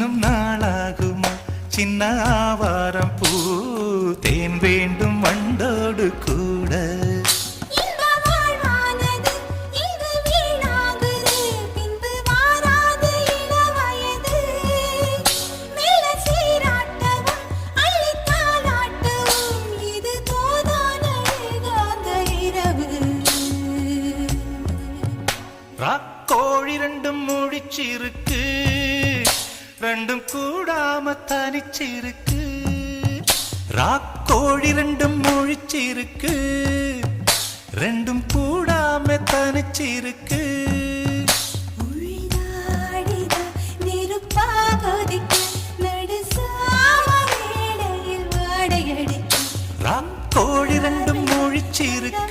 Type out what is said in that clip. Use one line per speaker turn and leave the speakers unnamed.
இன்னும் நாளாகுமா சின்ன ஆவாரம் பூ தேன் வேண்டும் வண்டோடு கூட ராக்கோழி ரெண்டும் முழிச்சிருக்கு ரெண்டும் கூடாம தனிச்சிருக்கு ராக்கோழி ரெண்டும் முழிச்சிருக்கு ரெண்டும் கூடாம தனிச்சிருக்கு ராக்கோழி ரெண்டும் முழிச்சிருக்கு